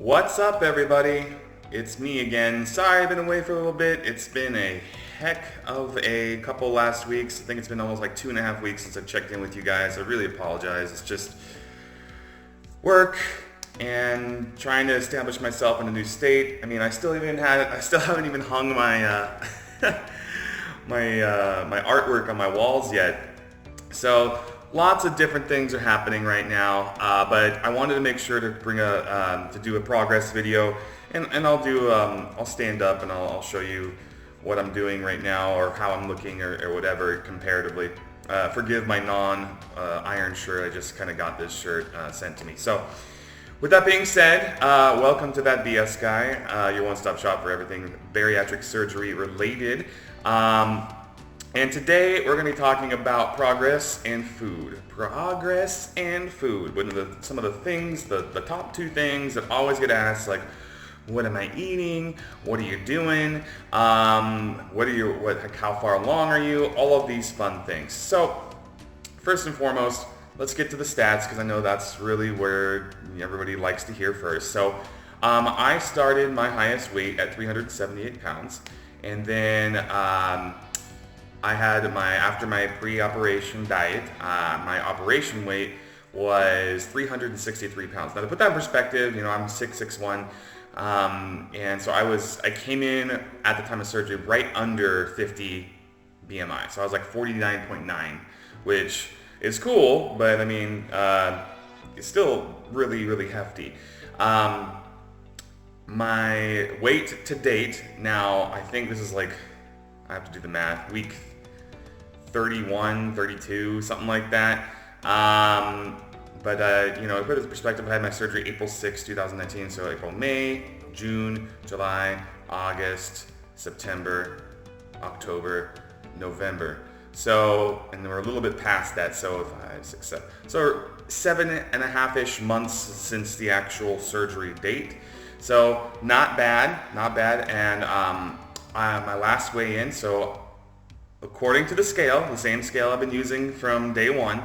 What's up, everybody? It's me again. Sorry I've been away for a little bit. It's been a heck of a couple last weeks. I think it's been almost like 2.5 weeks since I've checked in with you guys. I really apologize. It's just work and trying to establish myself in a new state. I mean, I still haven't even hung my my artwork on my walls yet. So lots of different things are happening right now, but I wanted to make sure to bring to do a progress video, and I'll stand up and I'll show you what I'm doing right now or how I'm looking or whatever comparatively. Forgive my non-iron shirt. I just kind of got this shirt sent to me. So with that being said, welcome to That BS Guy, your one-stop shop for everything bariatric surgery related. And today we're going to be talking about progress and food. Progress and food. Some of the things, the top two things that always get asked, like, what am I eating? What are you doing? How far along are you? All of these fun things. So, first and foremost, let's get to the stats, because I know that's really where everybody likes to hear first. So, I started my highest weight at 378 pounds, and then I had after my pre-operation diet, my operation weight was 363 pounds. Now, to put that in perspective, I'm 6'1", and so I came in at the time of surgery right under 50 BMI. So I was like 49.9, which is cool, but I mean, it's still really, really hefty. My weight to date now, I think this is like, I have to do the math, week 31, 32, something like that. But to put it in perspective, I had my surgery April 6, 2019. So April, May, June, July, August, September, October, November. So, and we're a little bit past that. So 5, 6, 7. So 7.5-ish months since the actual surgery date. So not bad. And my last weigh in, so according to the same scale I've been using from day one,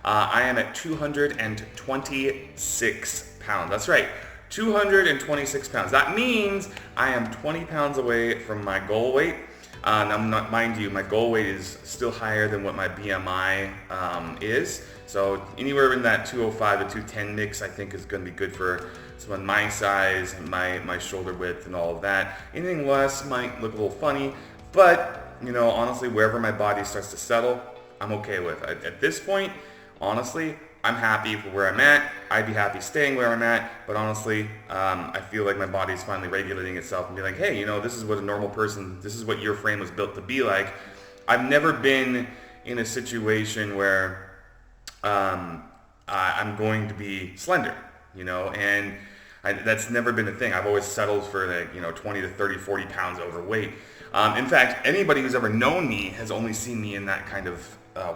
I am at 226 pounds. That's right, 226 pounds. That means I am 20 pounds away from my goal weight. Mind you, my goal weight is still higher than what my BMI is. So anywhere in that 205 to 210 mix, I think, is going to be good for someone my size, my shoulder width, and all of that. Anything less might look a little funny, but honestly, wherever my body starts to settle, I'm okay with. At this point, honestly, I'm happy for where I'm at. I'd be happy staying where I'm at, but honestly, I feel like my body's finally regulating itself and be like, hey, this is what a normal person, this is what your frame was built to be like. I've never been in a situation where I'm going to be slender, and that's never been a thing. I've always settled for 20 to 30, 40 pounds overweight. In fact, anybody who's ever known me has only seen me in that kind of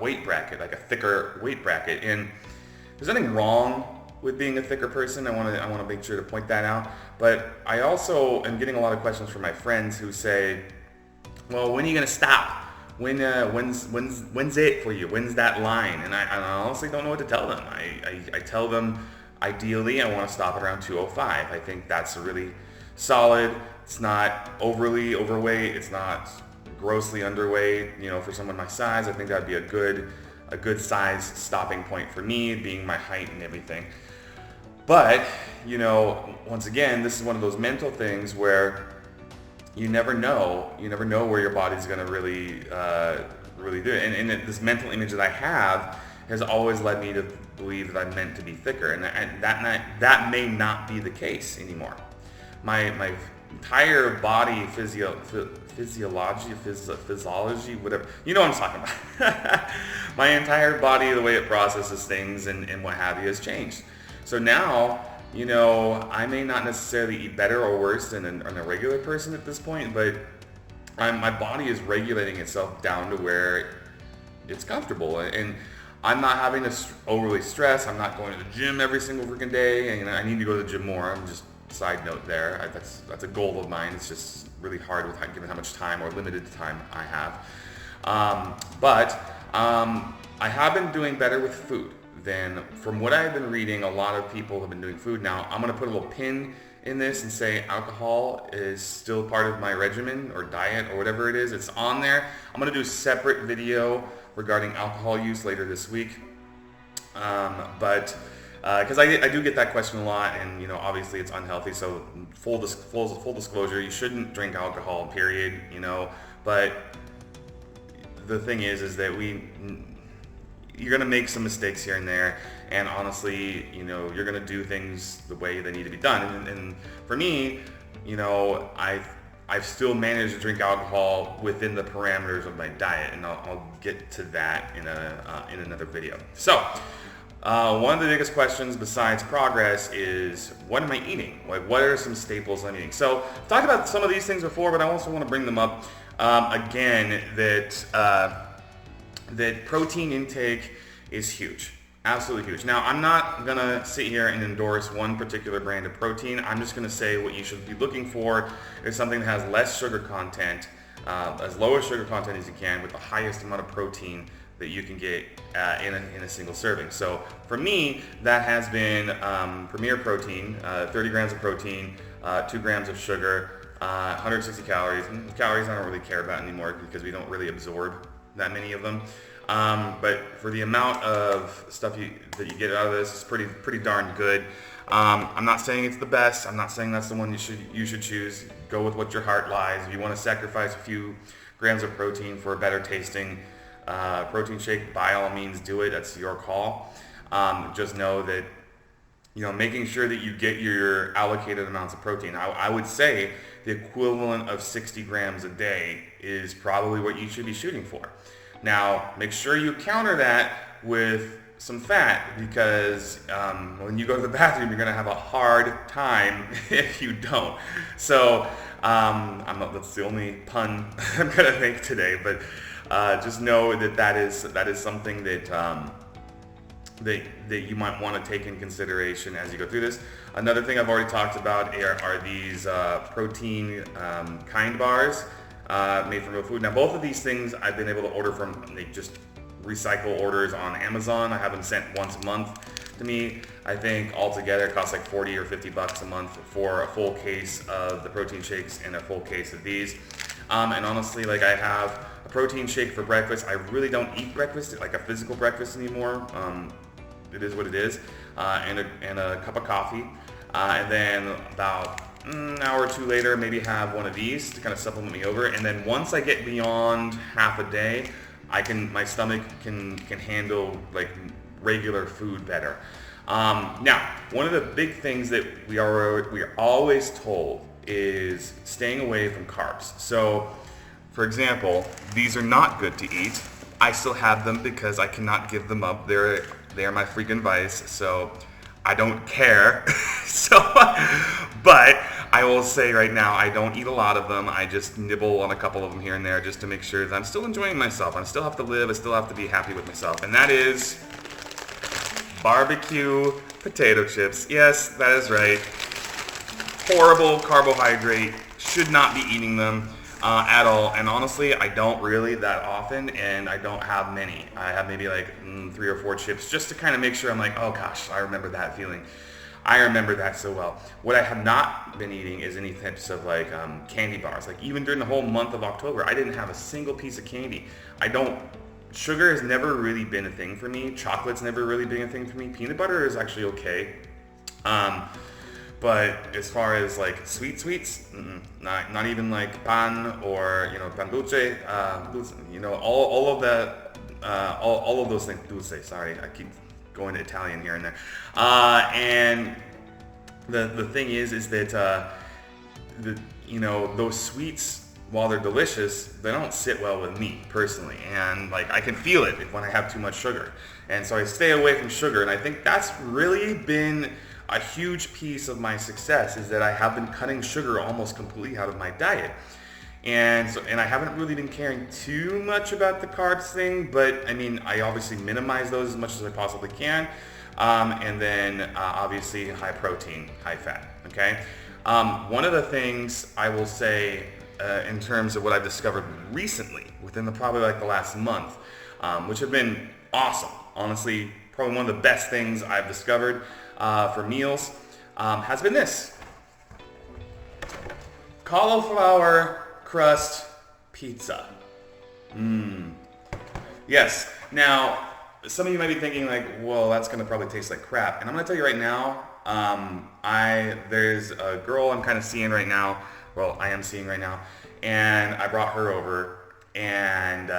weight bracket, like a thicker weight bracket. And there's nothing wrong with being a thicker person. I want to make sure to point that out. But I also am getting a lot of questions from my friends who say, well, when are you going to stop? When's it for you? When's that line? And I honestly don't know what to tell them. I tell them, ideally, I want to stop at around 205. I think that's a really solid. It's not overly overweight. It's not grossly underweight. For someone my size, I think that'd be a good size stopping point for me, being my height and everything. But once again, this is one of those mental things where you never know where your body's going to really do it. And this mental image that I have has always led me to believe that I'm meant to be thicker, and that may not be the case anymore. My entire body physiology, whatever, what I'm talking about. My entire body, the way it processes things and what have you, has changed. So now, I may not necessarily eat better or worse than a regular person at this point, but my body is regulating itself down to where it's comfortable, and I'm not having to overly stress. I'm not going to the gym every single freaking day, and I need to go to the gym more. I'm just, side note there, that's a goal of mine. It's just really hard given how much time or limited time I have. But I have been doing better with food. Then from what I've been reading, a lot of people have been doing food. Now, I'm going to put a little pin in this and say alcohol is still part of my regimen or diet or whatever it is. It's on there. I'm going to do a separate video regarding alcohol use later this week. Because I do get that question a lot, and you know, obviously it's unhealthy. So full disclosure, you shouldn't drink alcohol, period. You know, but the thing is that you're gonna make some mistakes here and there, and honestly, you know, you're gonna do things the way they need to be done. And for me, you know, I've still managed to drink alcohol within the parameters of my diet, and I'll get to that in another video. So. One of the biggest questions besides progress is, what am I eating? Like, what are some staples I'm eating? So I've talked about some of these things before, but I also want to bring them up again, that protein intake is huge. Absolutely huge. Now, I'm not going to sit here and endorse one particular brand of protein. I'm just going to say what you should be looking for is something that has less sugar content, as low as sugar content as you can, with the highest amount of protein that you can get in a single serving. So for me, that has been Premier Protein, 30 grams of protein, 2 grams of sugar, 160 calories. And calories I don't really care about anymore because we don't really absorb that many of them. But for the amount of stuff that you get out of this, it's pretty darn good. I'm not saying it's the best. I'm not saying that's the one you should choose. Go with what your heart lies. If you want to sacrifice a few grams of protein for a better tasting protein shake, by all means do it. That's your call. Just know that, you know, making sure that you get your allocated amounts of protein. I would say the equivalent of 60 grams a day is probably what you should be shooting for. Now, make sure you counter that with some fat, because when you go to the bathroom, you're going to have a hard time if you don't. So that's the only pun I'm going to make today, but just know that is something that you might want to take in consideration as you go through this. Another thing I've already talked about are these protein kind bars made from real food. Now, both of these things I've been able to order from. They just recycle orders on Amazon. I have them sent once a month to me. I think altogether it costs like 40 or 50 bucks a month for a full case of the protein shakes and a full case of these. And honestly, like, I have a protein shake for breakfast. I really don't eat breakfast, like a physical breakfast anymore. It is what it is. And a cup of coffee. And then about an hour or two later, maybe have one of these to kind of supplement me over. And then once I get beyond half a day, my stomach can handle like regular food better. Now, one of the big things that we are always told is staying away from carbs. So, for example, these are not good to eat. I still have them because I cannot give them up. They are my freaking vice. So I don't care. But I will say right now, I don't eat a lot of them. I just nibble on a couple of them here and there just to make sure that I'm still enjoying myself. I still have to live. I still have to be happy with myself. And that is barbecue potato chips. Yes, that is right. Horrible carbohydrate. Should not be eating them at all. And honestly, I don't really that often, and I don't have many. I have maybe like 3 or 4 chips just to kind of make sure I'm like, oh gosh, I remember that feeling. I remember that so well. What I have not been eating is any types of like candy bars. Like even during the whole month of October, I didn't have a single piece of candy. Sugar has never really been a thing for me. Chocolate's never really been a thing for me. Peanut butter is actually okay. But as far as like sweets, not even like pan or, you know, pan dulce, you know, all of that, all of those things. Dulce, sorry, I keep going to Italian here and there. And the thing is that you know, those sweets, while they're delicious, they don't sit well with me personally, and like I can feel it when I have too much sugar, and so I stay away from sugar. And I think that's really been a huge piece of my success, is that I have been cutting sugar almost completely out of my diet. And I haven't really been caring too much about the carbs thing, but I mean, I obviously minimize those as much as I possibly can. And then obviously high protein, high fat, okay? One of the things I will say in terms of what I've discovered recently, within probably like the last month, which have been awesome, honestly, probably one of the best things I've discovered for meals, has been this. cauliflower crust pizza. Yes. Now, some of you might be thinking like, well, that's going to probably taste like crap. And I'm going to tell you right now, there's a girl I'm kind of seeing right now. Well, I am seeing right now. And I brought her over, and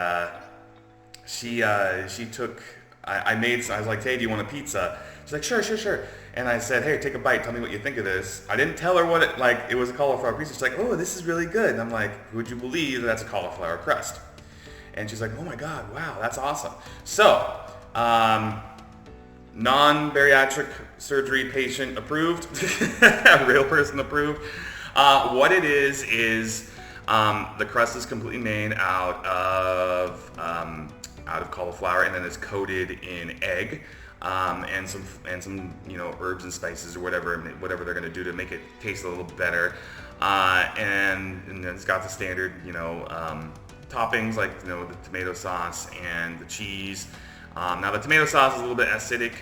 she took, I was like, hey, do you want a pizza? She's like, sure. And I said, hey, take a bite. Tell me what you think of this. I didn't tell her what it was a cauliflower pizza. She's like, oh, this is really good. And I'm like, would you believe that's a cauliflower crust? And she's like, oh my God, wow, that's awesome. So, non-bariatric surgery patient approved, real person approved. What it is the crust is completely made out of cauliflower, and then it's coated in egg. And some herbs and spices or whatever they're going to do to make it taste a little better, and then it's got the standard toppings like the tomato sauce and the cheese. Now the tomato sauce is a little bit acidic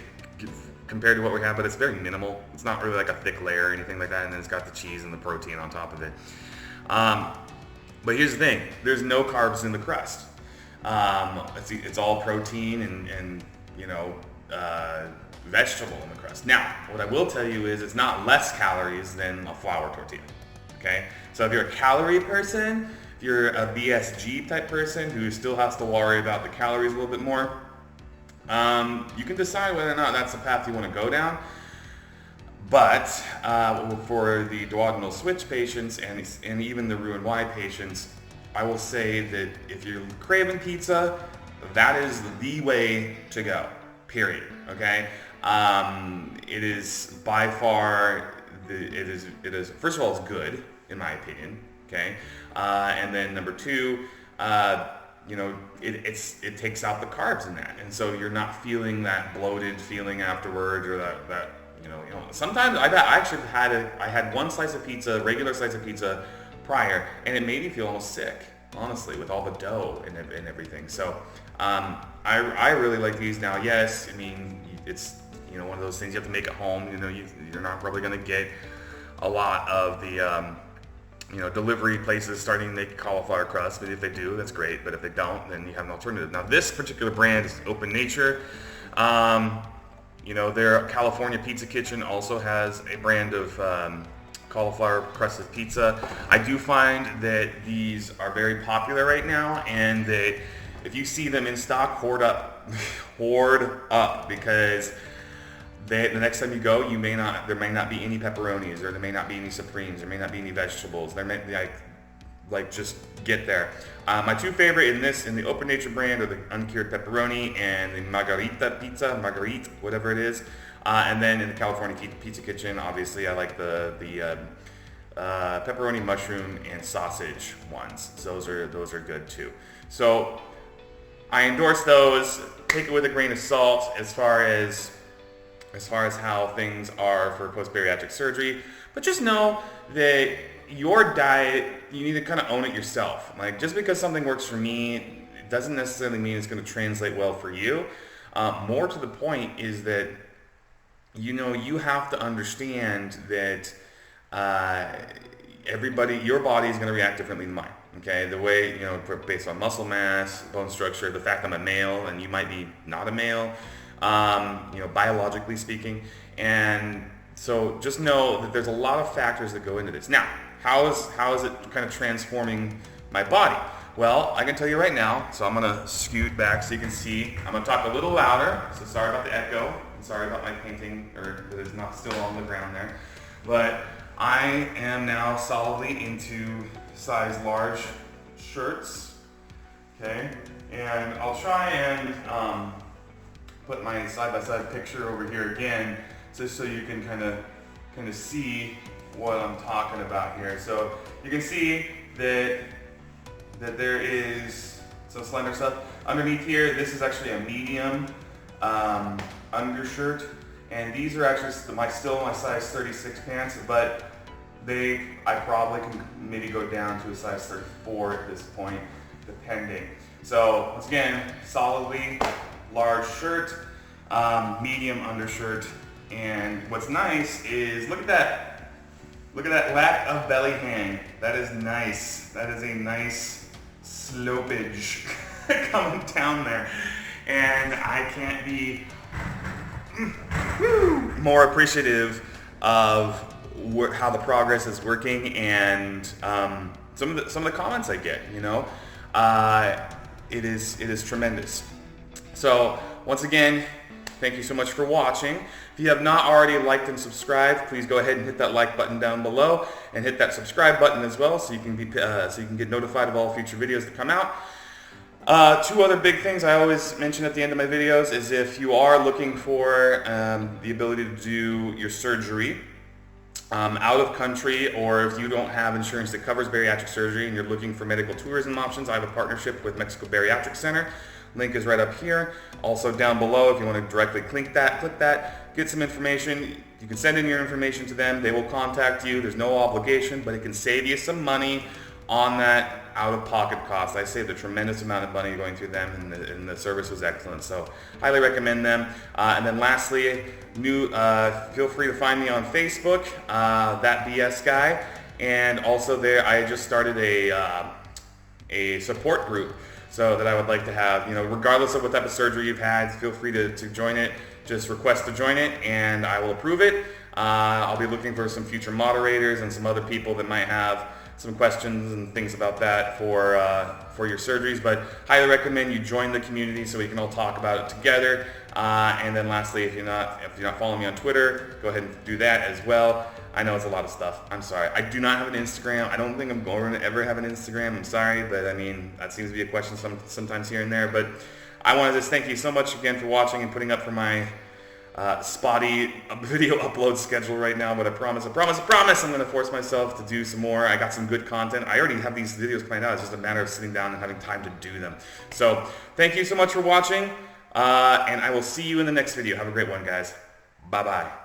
compared to what we have, but it's very minimal. It's not really like a thick layer or anything like that, and then it's got the cheese and the protein on top of it. But here's the thing: there's no carbs in the crust. It's all protein and vegetable in the crust. Now, what I will tell you is it's not less calories than a flour tortilla. Okay, so if you're a calorie person, if you're a BSG type person who still has to worry about the calories a little bit more, you can decide whether or not that's the path you want to go down. But for the duodenal switch patients and even the Roux-en-Y patients, I will say that if you're craving pizza, that is the way to go. Period. Okay. It is by far it is first of all, it's good in my opinion. Okay. And then number two, it takes out the carbs in that, and so you're not feeling that bloated feeling afterwards, or that sometimes I had one slice of pizza, regular slice of pizza prior, and it made me feel almost sick, honestly, with all the dough and everything. So I really like these now. Yes, I mean, it's one of those things you have to make at home. You're not probably going to get a lot of the delivery places starting to make cauliflower crust, but if they do, that's great. But if they don't, then you have an alternative. Now, this particular brand is Open Nature. Their California Pizza Kitchen also has a brand of cauliflower crusted pizza. I do find that these are very popular right now, and that if you see them in stock, hoard up, because the next time you go, there may not be any pepperonis, or there may not be any supremes, there may not be any vegetables. There may be just get there. My two favorite in the Open Nature brand are the uncured pepperoni and the margarite, whatever it is. And then in the California Pizza Kitchen, obviously I like the pepperoni, mushroom, and sausage ones. Those are good too. So I endorse those. Take it with a grain of salt as far as how things are for post-bariatric surgery. But just know that your diet, you need to kind of own it yourself. Like, just because something works for me, it doesn't necessarily mean it's going to translate well for you. More to the point is that, you have to understand that your body is going to react differently than mine. Okay, the way, based on muscle mass, bone structure, the fact I'm a male and you might be not a male, biologically speaking. And so just know that there's a lot of factors that go into this. Now, how is it kind of transforming my body? Well, I can tell you right now, so I'm going to scoot back so you can see. I'm going to talk a little louder, so sorry about the echo. I'm sorry about my painting, or that it's not still on the ground there. But I am now solidly into size large shirts, okay? And I'll try and put my side-by-side picture over here again, just so you can kind of see what I'm talking about here. So you can see that there is some slender stuff underneath here. This is actually a medium undershirt, and these are actually still my size 36 pants, but I probably can maybe go down to a size 34 at this point, depending. So once again, solidly large shirt, medium undershirt, and what's nice is, look at that Look at that lack of belly hang. That is nice. That is a nice slopage coming down there. And I can't be more appreciative of how the progress is working, and some of the comments I get. It is tremendous. So once again, thank you so much for watching. If you have not already liked and subscribed, please go ahead and hit that like button down below, and hit that subscribe button as well, so you can get notified of all future videos that come out. Two other big things I always mention at the end of my videos is if you are looking for the ability to do your surgery out of country, or if you don't have insurance that covers bariatric surgery and you're looking for medical tourism options, I have a partnership with Mexico Bariatric Center. Link is right up here. Also down below, if you want to directly click that, get some information. You can send in your information to them. They will contact you. There's no obligation, but it can save you some money on that out-of-pocket cost. I saved a tremendous amount of money going through them, and the service was excellent. So highly recommend them. And then lastly, feel free to find me on Facebook, That BS Guy, and also there I just started a support group, so that I would like to have, regardless of what type of surgery you've had, feel free to join it. Just request to join it, and I will approve it. I'll be looking for some future moderators and some other people that might have some questions and things about that for your surgeries, but highly recommend you join the community so we can all talk about it together. And then lastly, if you're not following me on Twitter, go ahead and do that as well. I know it's a lot of stuff. I'm sorry. I do not have an Instagram. I don't think I'm going to ever have an Instagram. I'm sorry, but I mean, that seems to be a question sometimes here and there. But I want to just thank you so much again for watching and putting up for my spotty video upload schedule right now, but I promise I'm going to force myself to do some more. I got some good content. I already have these videos planned out. It's just a matter of sitting down and having time to do them. So thank you so much for watching, and I will see you in the next video. Have a great one, guys. Bye-bye.